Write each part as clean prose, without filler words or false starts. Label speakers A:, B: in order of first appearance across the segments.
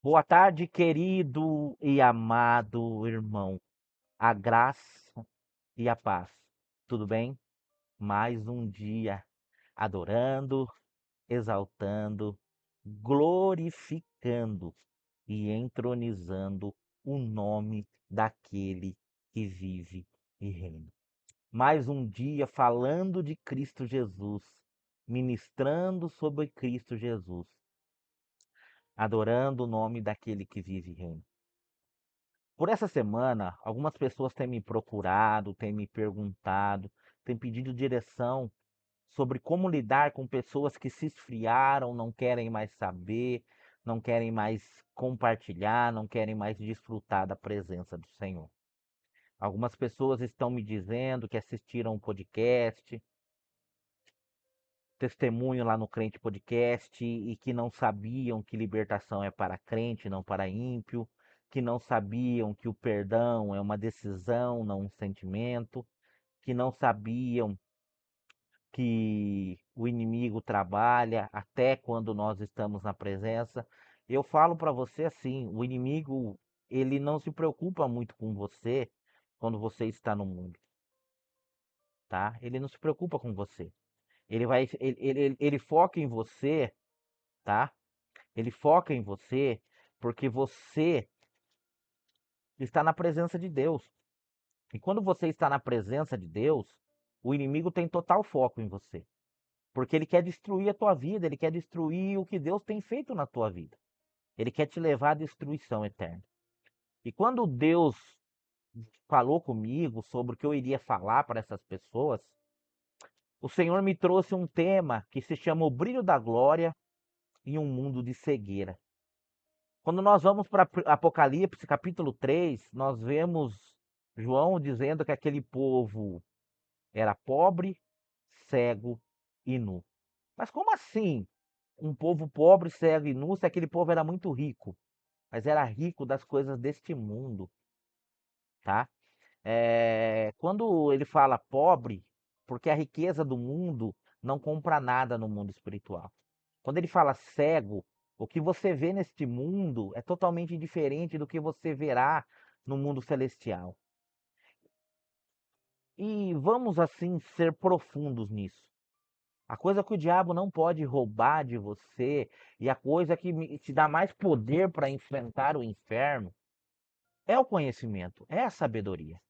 A: Boa tarde, querido e amado irmão. A graça e a paz. Tudo bem? Mais um dia adorando, exaltando, glorificando e entronizando o nome daquele que vive e reina. Mais um dia falando de Cristo Jesus, ministrando sobre Cristo Jesus, adorando o nome daquele que vive e reina. Por essa semana, algumas pessoas têm me procurado, têm me perguntado, têm pedido direção sobre como lidar com pessoas que se esfriaram, não querem mais saber, não querem mais compartilhar, não querem mais desfrutar da presença do Senhor. Algumas pessoas estão me dizendo que assistiram um podcast, testemunho lá no Crente Podcast e que não sabiam que libertação é para crente, não para ímpio, que não sabiam que o perdão é uma decisão, não um sentimento, que não sabiam que o inimigo trabalha até quando nós estamos na presença. Eu falo para você assim, o inimigo, ele não se preocupa muito com você quando você está no mundo, tá? Ele não se preocupa com você. Ele foca em você, tá? Ele foca em você porque você está na presença de Deus. E quando você está na presença de Deus, o inimigo tem total foco em você. Porque ele quer destruir a tua vida, ele quer destruir o que Deus tem feito na tua vida. Ele quer te levar à destruição eterna. E quando Deus falou comigo sobre o que eu iria falar para essas pessoas, o Senhor me trouxe um tema que se chama O Brilho da Glória em um Mundo de Cegueira. Quando nós vamos para Apocalipse, capítulo 3, nós vemos João dizendo que aquele povo era pobre, cego e nu. Mas como assim? Um povo pobre, cego e nu, se aquele povo era muito rico, mas era rico das coisas deste mundo, tá? Quando ele fala pobre, porque a riqueza do mundo não compra nada no mundo espiritual. Quando ele fala cego, o que você vê neste mundo é totalmente diferente do que você verá no mundo celestial. E vamos assim ser profundos nisso. A coisa que o diabo não pode roubar de você e a coisa que te dá mais poder para enfrentar o inferno é o conhecimento, é a sabedoria.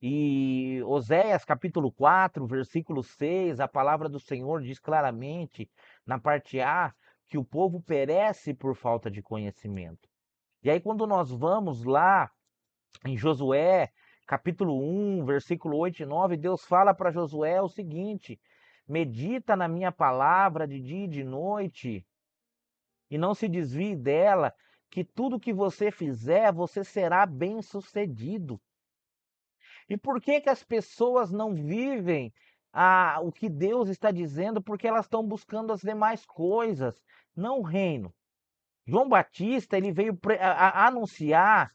A: E Oséias capítulo 4, versículo 6, a palavra do Senhor diz claramente, na parte A, que o povo perece por falta de conhecimento. E aí, quando nós vamos lá em Josué, capítulo 1, versículo 8 e 9, Deus fala para Josué o seguinte: medita na minha palavra de dia e de noite, e não se desvie dela, que tudo que você fizer, você será bem-sucedido. E por que que as pessoas não vivem o que Deus está dizendo? Porque elas estão buscando as demais coisas, não o reino. João Batista, ele veio anunciar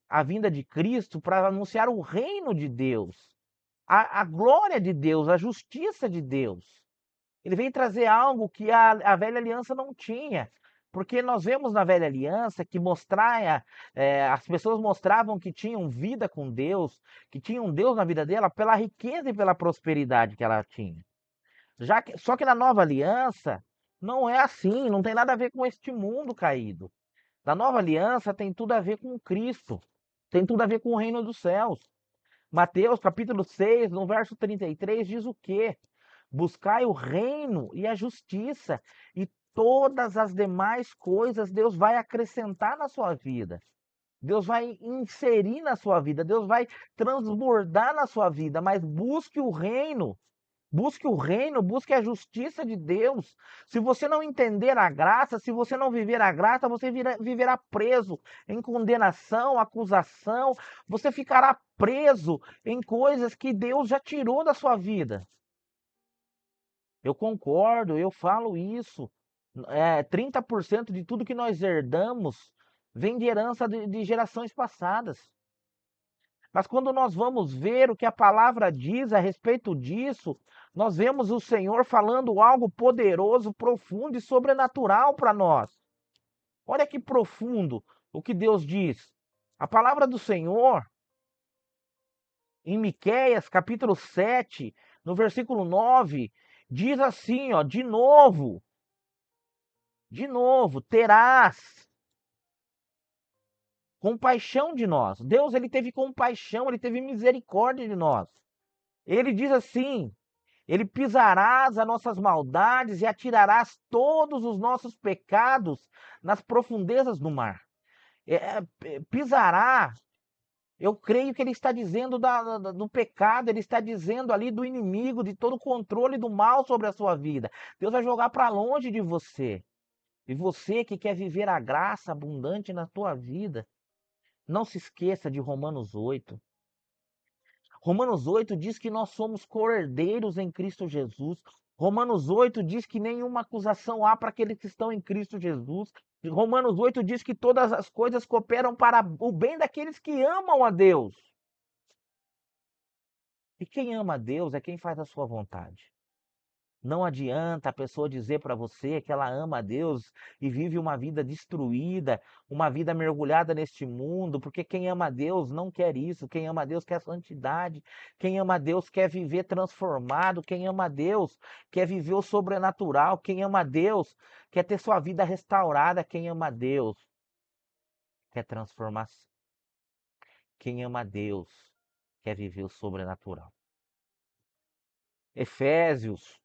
A: a vinda de Cristo para anunciar o reino de Deus, a glória de Deus, a justiça de Deus. Ele veio trazer algo que a velha aliança não tinha. Porque nós vemos na velha aliança que as pessoas mostravam que tinham vida com Deus, que tinham Deus na vida dela pela riqueza e pela prosperidade que ela tinha. Só que na nova aliança não é assim, não tem nada a ver com este mundo caído. Na nova aliança tem tudo a ver com Cristo, tem tudo a ver com o reino dos céus. Mateus capítulo 6, no verso 33, diz o quê? Buscai o reino e a justiça, e todas as demais coisas Deus vai acrescentar na sua vida. Deus vai inserir na sua vida, Deus vai transbordar na sua vida, mas busque o reino, busque a justiça de Deus. Se você não entender a graça, se você não viver a graça, você viverá preso em condenação, acusação, você ficará preso em coisas que Deus já tirou da sua vida. Eu concordo, eu falo isso. 30% de tudo que nós herdamos vem de herança de gerações passadas. Mas quando nós vamos ver o que a palavra diz a respeito disso, nós vemos o Senhor falando algo poderoso, profundo e sobrenatural para nós. Olha que profundo o que Deus diz. A palavra do Senhor, em Miqueias, capítulo 7, no versículo 9, diz assim, ó, de novo, terás compaixão de nós. Deus, ele teve compaixão, ele teve misericórdia de nós. Ele diz assim: ele pisarás as nossas maldades e atirarás todos os nossos pecados nas profundezas do mar. Pisará, eu creio que ele está dizendo do pecado, ele está dizendo ali do inimigo, de todo o controle do mal sobre a sua vida. Deus vai jogar para longe de você. E você que quer viver a graça abundante na tua vida, não se esqueça de Romanos 8. Romanos 8 diz que nós somos cordeiros em Cristo Jesus. Romanos 8 diz que nenhuma acusação há para aqueles que estão em Cristo Jesus. Romanos 8 diz que todas as coisas cooperam para o bem daqueles que amam a Deus. E quem ama a Deus é quem faz a sua vontade. Não adianta a pessoa dizer para você que ela ama a Deus e vive uma vida destruída, uma vida mergulhada neste mundo, porque quem ama a Deus não quer isso, quem ama a Deus quer santidade, quem ama a Deus quer viver transformado, quem ama a Deus quer viver o sobrenatural, quem ama a Deus quer ter sua vida restaurada, quem ama a Deus quer transformação, quem ama a Deus quer viver o sobrenatural. Efésios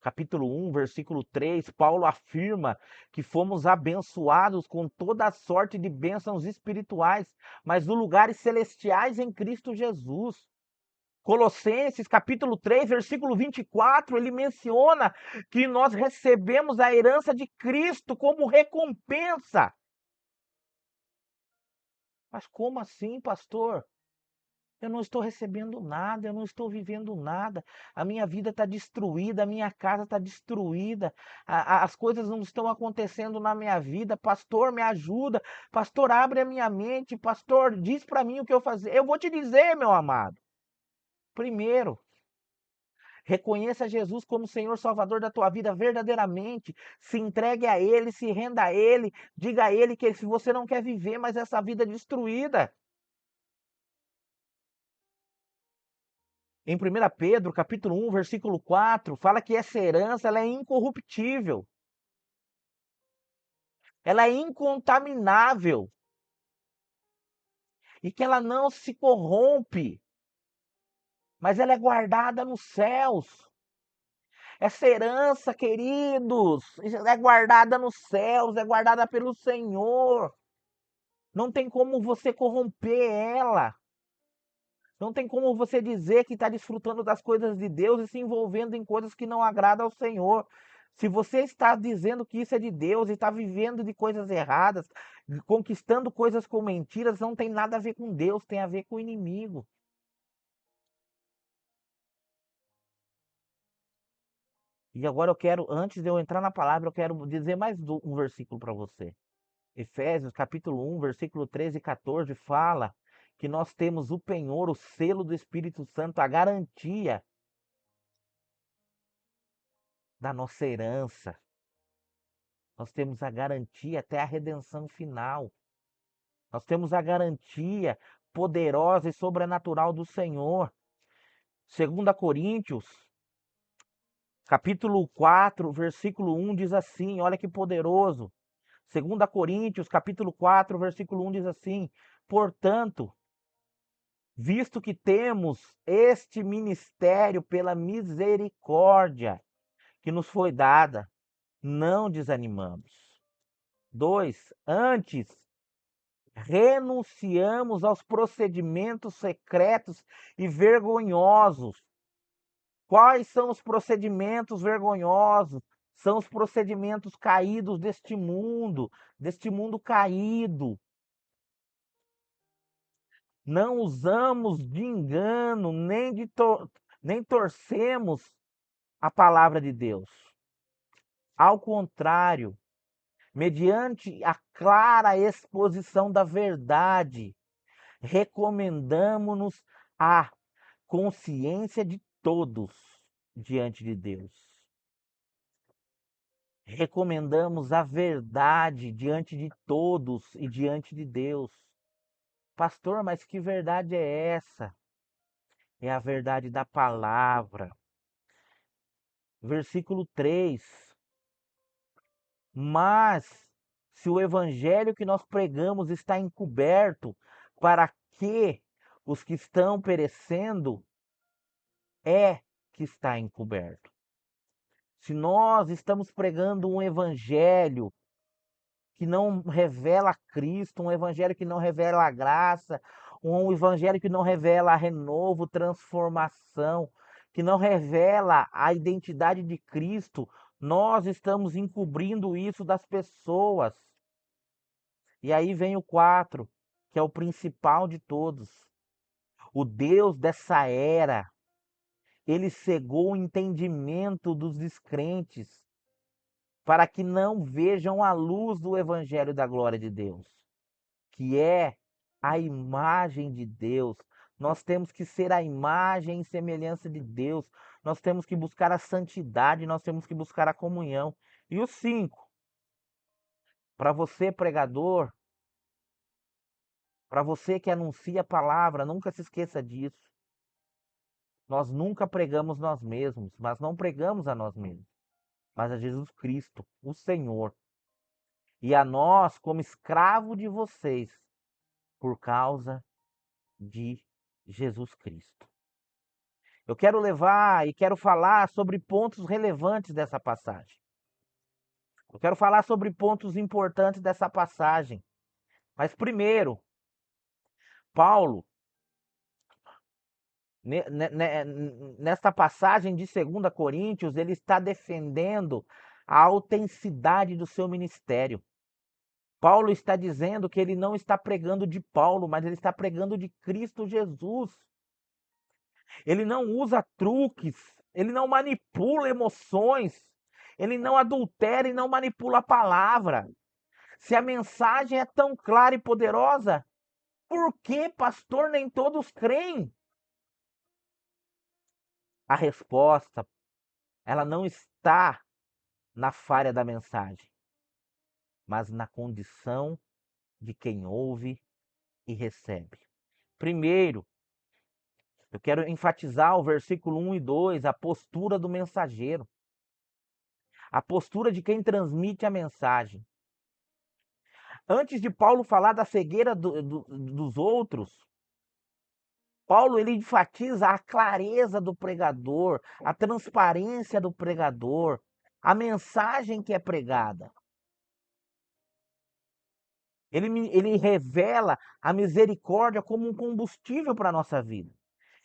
A: capítulo 1, versículo 3, Paulo afirma que fomos abençoados com toda a sorte de bênçãos espirituais, mas nos lugares celestiais em Cristo Jesus. Colossenses, capítulo 3, versículo 24, ele menciona que nós recebemos a herança de Cristo como recompensa. Mas como assim, pastor? Eu não estou recebendo nada, eu não estou vivendo nada. A minha vida está destruída, a minha casa está destruída, as coisas não estão acontecendo na minha vida. Pastor, me ajuda. Pastor, abre a minha mente. Pastor, diz para mim o que eu fazer. Eu vou te dizer, meu amado. Primeiro, reconheça Jesus como Senhor Salvador da tua vida verdadeiramente. Se entregue a Ele, se renda a Ele. Diga a Ele que se você não quer viver mais essa vida destruída. Em 1 Pedro, capítulo 1, versículo 4, fala que essa herança ela é incorruptível. Ela é incontaminável. E que ela não se corrompe. Mas ela é guardada nos céus. Essa herança, queridos, é guardada nos céus, é guardada pelo Senhor. Não tem como você corromper ela. Não tem como você dizer que está desfrutando das coisas de Deus e se envolvendo em coisas que não agradam ao Senhor. Se você está dizendo que isso é de Deus e está vivendo de coisas erradas, conquistando coisas com mentiras, não tem nada a ver com Deus, tem a ver com o inimigo. E agora eu quero, antes de eu entrar na palavra, eu quero dizer mais um versículo para você. Efésios capítulo 1, versículo 13 e 14 fala que nós temos o penhor, o selo do Espírito Santo, a garantia da nossa herança. Nós temos a garantia até a redenção final. Nós temos a garantia poderosa e sobrenatural do Senhor. 2 Coríntios, capítulo 4, versículo 1 diz assim, olha que poderoso. 2 Coríntios, capítulo 4, versículo 1 diz assim: portanto, visto que temos este ministério pela misericórdia que nos foi dada, não desanimamos. 2. Antes, renunciamos aos procedimentos secretos e vergonhosos. Quais são os procedimentos vergonhosos? São os procedimentos caídos deste mundo caído. Não usamos de engano, nem torcemos a palavra de Deus. Ao contrário, mediante a clara exposição da verdade, recomendamos-nos à consciência de todos diante de Deus. recomendamos a verdade diante de todos e diante de Deus. Pastor, mas que verdade é essa? É a verdade da palavra. Versículo 3. Mas se o evangelho que nós pregamos está encoberto, para que os que estão perecendo é que está encoberto. Se nós estamos pregando um evangelho que não revela Cristo, um evangelho que não revela a graça, um evangelho que não revela renovo, transformação, que não revela a identidade de Cristo, nós estamos encobrindo isso das pessoas. E aí vem o 4, que é o principal de todos. O Deus dessa era, ele cegou o entendimento dos descrentes, para que não vejam a luz do evangelho da glória de Deus, que é a imagem de Deus. Nós temos que ser a imagem e semelhança de Deus. Nós temos que buscar a santidade, nós temos que buscar a comunhão. E o 5, para você pregador, para você que anuncia a palavra, nunca se esqueça disso. Nós nunca pregamos nós mesmos, mas não pregamos a nós mesmos, mas a Jesus Cristo, o Senhor. E a nós como escravo de vocês, por causa de Jesus Cristo. Eu quero levar e quero falar sobre pontos relevantes dessa passagem. Eu quero falar sobre pontos importantes dessa passagem. Mas primeiro, Paulo, nesta passagem de 2 Coríntios, ele está defendendo a autenticidade do seu ministério. Paulo está dizendo que ele não está pregando de Paulo, mas ele está pregando de Cristo Jesus. Ele não usa truques, ele não manipula emoções, ele não adultera e não manipula a palavra. Se a mensagem é tão clara e poderosa, por que, pastor, nem todos creem? A resposta, ela não está na falha da mensagem, mas na condição de quem ouve e recebe. Primeiro, eu quero enfatizar o versículo 1 e 2, a postura do mensageiro. A postura de quem transmite a mensagem. Antes de Paulo falar da cegueira dos outros, Paulo ele enfatiza a clareza do pregador, a transparência do pregador, a mensagem que é pregada. Ele revela a misericórdia como um combustível para a nossa vida.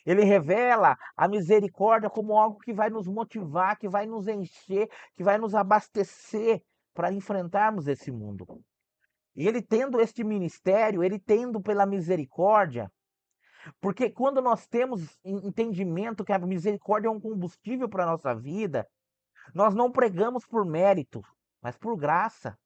A: Ele revela a misericórdia como algo que vai nos motivar, que vai nos encher, que vai nos abastecer para enfrentarmos esse mundo. E ele tendo este ministério, ele tendo pela misericórdia, porque quando nós temos entendimento que a misericórdia é um combustível para a nossa vida, nós não pregamos por mérito, mas por graça.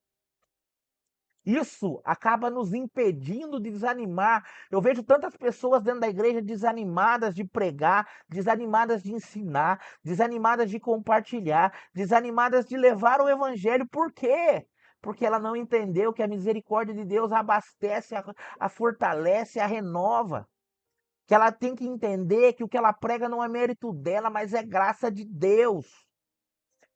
A: Isso acaba nos impedindo de desanimar. Eu vejo tantas pessoas dentro da igreja desanimadas de pregar, desanimadas de ensinar, desanimadas de compartilhar, desanimadas de levar o evangelho. Por quê? Porque ela não entendeu que a misericórdia de Deus abastece, a fortalece, a renova. Que ela tem que entender que o que ela prega não é mérito dela, mas é graça de Deus.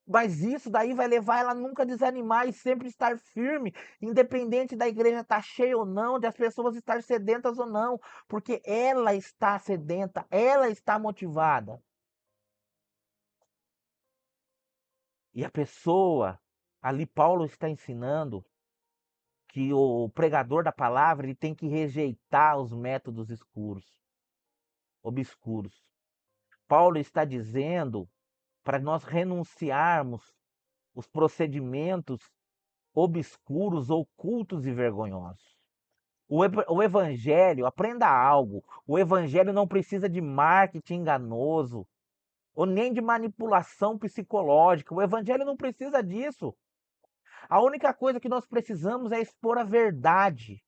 A: Mas isso daí vai levar ela a nunca desanimar e sempre estar firme, independente da igreja estar cheia ou não, de as pessoas estar sedentas ou não, porque ela está sedenta, ela está motivada. E a pessoa, ali Paulo está ensinando que o pregador da palavra ele tem que rejeitar os métodos obscuros. Paulo está dizendo para nós renunciarmos os procedimentos obscuros, ocultos e vergonhosos. O evangelho, aprenda algo, o evangelho não precisa de marketing enganoso, ou nem de manipulação psicológica. O evangelho não precisa disso. A única coisa que nós precisamos é expor a verdade.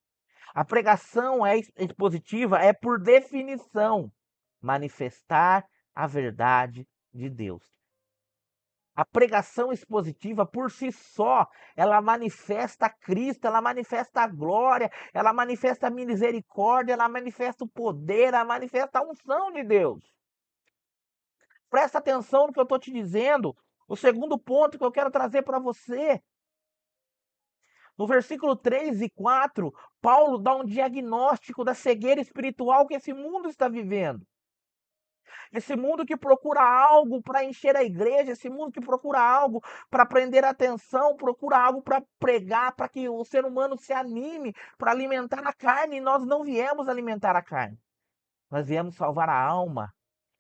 A: A pregação é expositiva, é por definição manifestar a verdade de Deus. A pregação expositiva, por si só, ela manifesta Cristo, ela manifesta a glória, ela manifesta a misericórdia, ela manifesta o poder, ela manifesta a unção de Deus. Presta atenção no que eu estou te dizendo. O segundo ponto que eu quero trazer para você. No versículo 3 e 4, Paulo dá um diagnóstico da cegueira espiritual que esse mundo está vivendo. Esse mundo que procura algo para encher a igreja, esse mundo que procura algo para prender a atenção, procura algo para pregar, para que o ser humano se anime, para alimentar a carne. E nós não viemos alimentar a carne. Nós viemos salvar a alma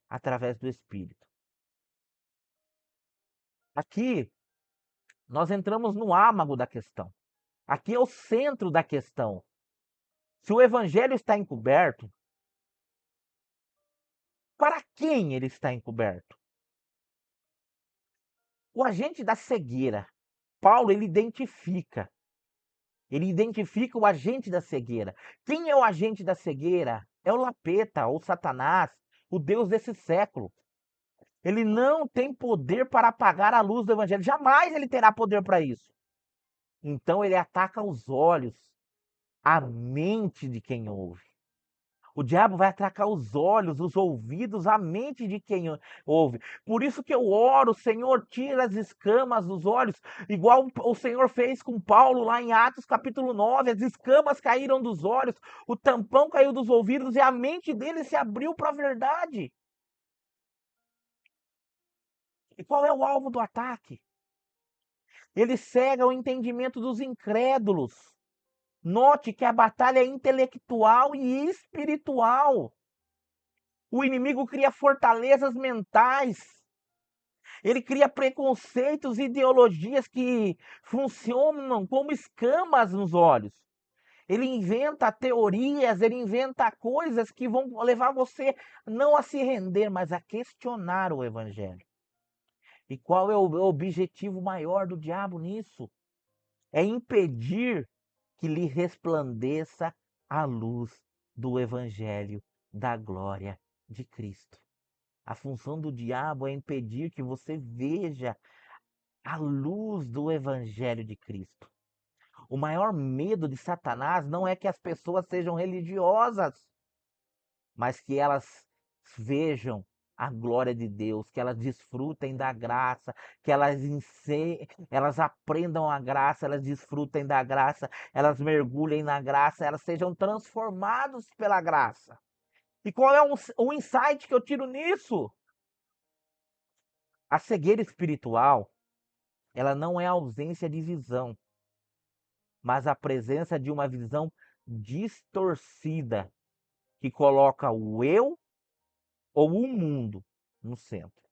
A: através do Espírito. Aqui, nós entramos no âmago da questão. Aqui é o centro da questão. Se o evangelho está encoberto, para quem ele está encoberto? O agente da cegueira, Paulo, ele identifica o agente da cegueira. Quem é o agente da cegueira? É o Lapeta, ou Satanás, o Deus desse século. Ele não tem poder para apagar a luz do evangelho. Jamais ele terá poder para isso. Então ele ataca os olhos, a mente de quem ouve. O diabo vai atacar os olhos, os ouvidos, a mente de quem ouve. Por isso que eu oro, Senhor, tira as escamas dos olhos, igual o Senhor fez com Paulo lá em Atos capítulo 9. As escamas caíram dos olhos, o tampão caiu dos ouvidos e a mente dele se abriu para a verdade. E qual é o alvo do ataque? Ele cega o entendimento dos incrédulos. Note que a batalha é intelectual e espiritual. O inimigo cria fortalezas mentais. Ele cria preconceitos e ideologias que funcionam como escamas nos olhos. Ele inventa teorias, ele inventa coisas que vão levar você não a se render, mas a questionar o evangelho. E qual é o objetivo maior do diabo nisso? É impedir que lhe resplandeça a luz do evangelho da glória de Cristo. A função do diabo é impedir que você veja a luz do evangelho de Cristo. O maior medo de Satanás não é que as pessoas sejam religiosas, mas que elas vejam a glória de Deus, que elas desfrutem da graça, que elas aprendam a graça, elas desfrutem da graça, elas mergulhem na graça, elas sejam transformados pela graça. E qual é o insight que eu tiro nisso? A cegueira espiritual, ela não é a ausência de visão, mas a presença de uma visão distorcida que coloca o eu ou o mundo no centro.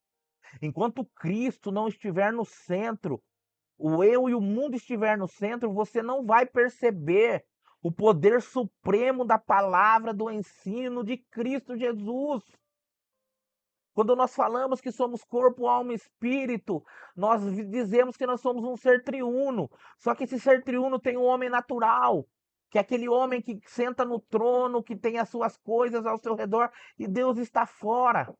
A: Enquanto Cristo não estiver no centro, o eu e o mundo estiver no centro, você não vai perceber o poder supremo da palavra, do ensino de Cristo Jesus. Quando nós falamos que somos corpo, alma e espírito, nós dizemos que nós somos um ser triuno. Só que esse ser triuno tem um homem natural, que é aquele homem que senta no trono, que tem as suas coisas ao seu redor e Deus está fora.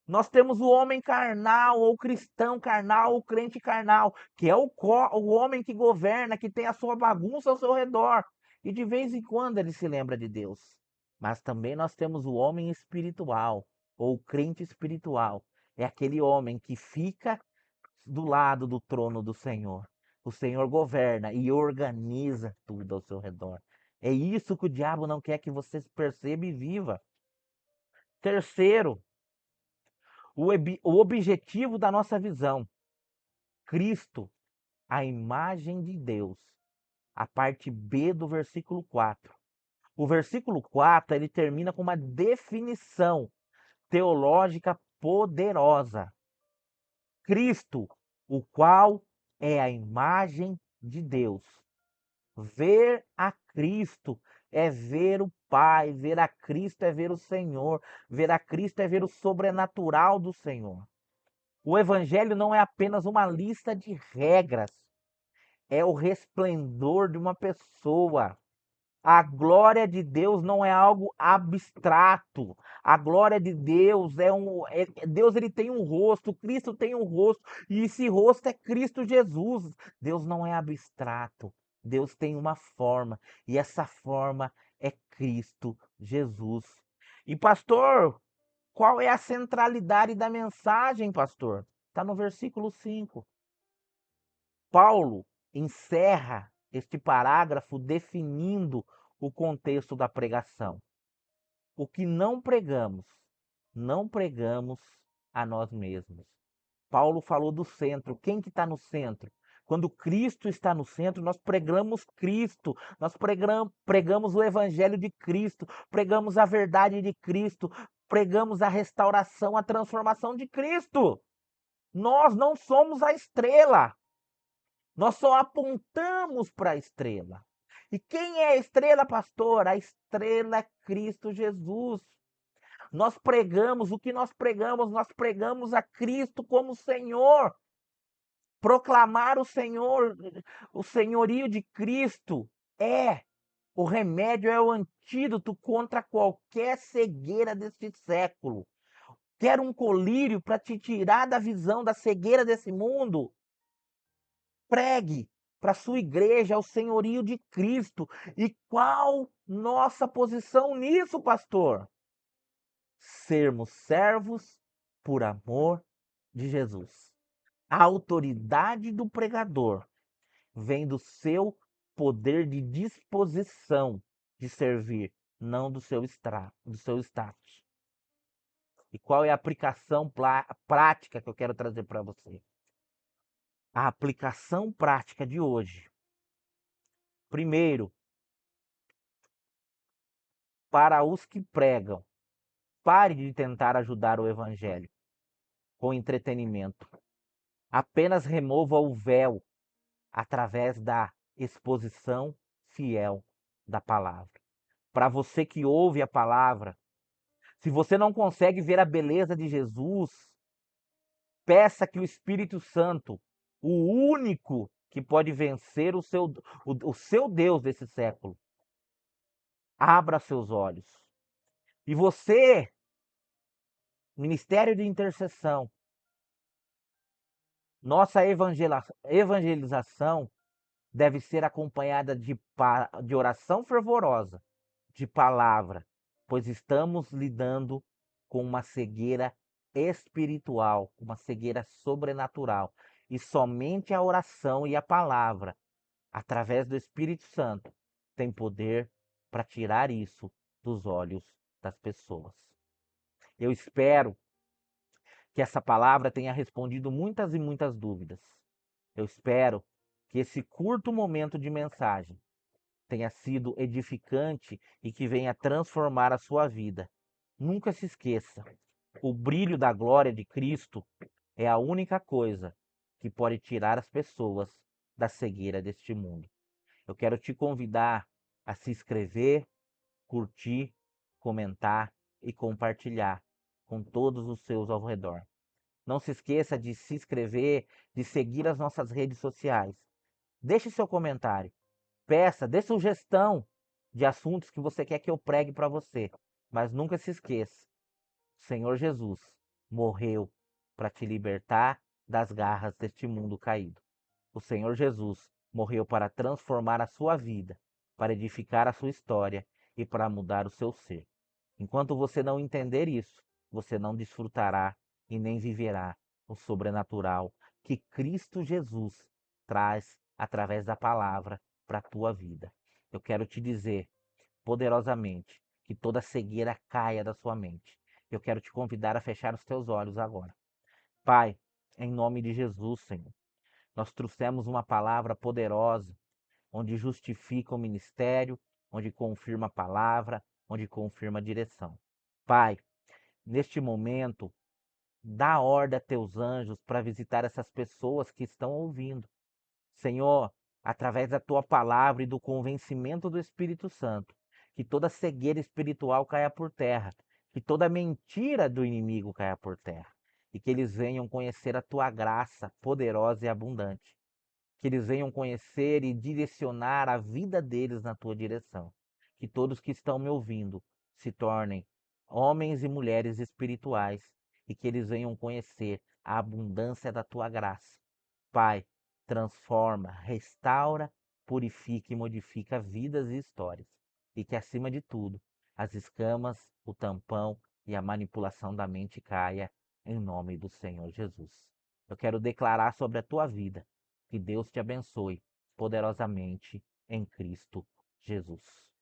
A: Nós temos o homem carnal, ou cristão carnal, ou crente carnal, que é o homem que governa, que tem a sua bagunça ao seu redor. E de vez em quando ele se lembra de Deus. Mas também nós temos o homem espiritual, ou crente espiritual. É aquele homem que fica do lado do trono do Senhor. O Senhor governa e organiza tudo ao seu redor. É isso que o diabo não quer que você perceba e viva. Terceiro, o objetivo da nossa visão. Cristo, a imagem de Deus. A parte B do versículo 4. O versículo 4, ele termina com uma definição teológica poderosa. Cristo, o qual é a imagem de Deus. Ver a Cristo é ver o Pai, ver a Cristo é ver o Senhor, ver a Cristo é ver o sobrenatural do Senhor. O Evangelho não é apenas uma lista de regras, é o resplendor de uma pessoa. A glória de Deus não é algo abstrato. A glória de Deus Deus, ele tem um rosto, Cristo tem um rosto, e esse rosto é Cristo Jesus. Deus não é abstrato. Deus tem uma forma, e essa forma é Cristo Jesus. E pastor, qual é a centralidade da mensagem, pastor? Está no versículo 5. Paulo encerra este parágrafo definindo o contexto da pregação. O que não pregamos a nós mesmos. Paulo falou do centro. Quem que está no centro? Quando Cristo está no centro, nós pregamos Cristo, nós pregamos o Evangelho de Cristo, pregamos a verdade de Cristo, pregamos a restauração, a transformação de Cristo. Nós não somos a estrela, nós só apontamos para a estrela. E quem é a estrela, pastor? A estrela é Cristo Jesus. Nós pregamos o que nós pregamos a Cristo como Senhor. Proclamar o Senhor, o senhorio de Cristo é o remédio, é o antídoto contra qualquer cegueira deste século. Quer um colírio para te tirar da visão da cegueira desse mundo? Pregue para sua igreja o senhorio de Cristo. E qual nossa posição nisso, pastor? Sermos servos por amor de Jesus. A autoridade do pregador vem do seu poder de disposição de servir, não do seu status. E qual é a aplicação prática que eu quero trazer para você? A aplicação prática de hoje. Primeiro, para os que pregam, pare de tentar ajudar o evangelho com entretenimento. Apenas remova o véu através da exposição fiel da palavra. Para você que ouve a palavra, se você não consegue ver a beleza de Jesus, peça que o Espírito Santo, o único que pode vencer o seu Deus desse século, abra seus olhos. E você, Ministério de Intercessão, nossa evangelização deve ser acompanhada de oração fervorosa, de palavra, pois estamos lidando com uma cegueira espiritual, uma cegueira sobrenatural. E somente a oração e a palavra, através do Espírito Santo, tem poder para tirar isso dos olhos das pessoas. Eu espero que essa palavra tenha respondido muitas e muitas dúvidas. Eu espero que esse curto momento de mensagem tenha sido edificante e que venha transformar a sua vida. Nunca se esqueça, o brilho da glória de Cristo é a única coisa que pode tirar as pessoas da cegueira deste mundo. Eu quero te convidar a se inscrever, curtir, comentar e compartilhar com todos os seus ao redor. Não se esqueça de se inscrever, de seguir as nossas redes sociais. Deixe seu comentário. Peça, dê sugestão de assuntos que você quer que eu pregue para você. Mas nunca se esqueça, o Senhor Jesus morreu para te libertar das garras deste mundo caído. O Senhor Jesus morreu para transformar a sua vida, para edificar a sua história e para mudar o seu ser. Enquanto você não entender isso, você não desfrutará e nem viverá o sobrenatural que Cristo Jesus traz através da palavra para a tua vida. Eu quero te dizer poderosamente que toda cegueira caia da sua mente. Eu quero te convidar a fechar os teus olhos agora. Pai, em nome de Jesus, Senhor, nós trouxemos uma palavra poderosa, onde justifica o ministério, onde confirma a palavra, onde confirma a direção. Pai, neste momento, dá ordem a teus anjos para visitar essas pessoas que estão ouvindo. Senhor, através da tua palavra e do convencimento do Espírito Santo, que toda cegueira espiritual caia por terra, que toda mentira do inimigo caia por terra, e que eles venham conhecer a tua graça poderosa e abundante, que eles venham conhecer e direcionar a vida deles na tua direção. que todos que estão me ouvindo se tornem homens e mulheres espirituais e que eles venham conhecer a abundância da tua graça. Pai, transforma, restaura, purifica e modifica vidas e histórias. E que, acima de tudo, as escamas, o tampão e a manipulação da mente caia em nome do Senhor Jesus. Eu quero declarar sobre a tua vida que Deus te abençoe poderosamente em Cristo Jesus.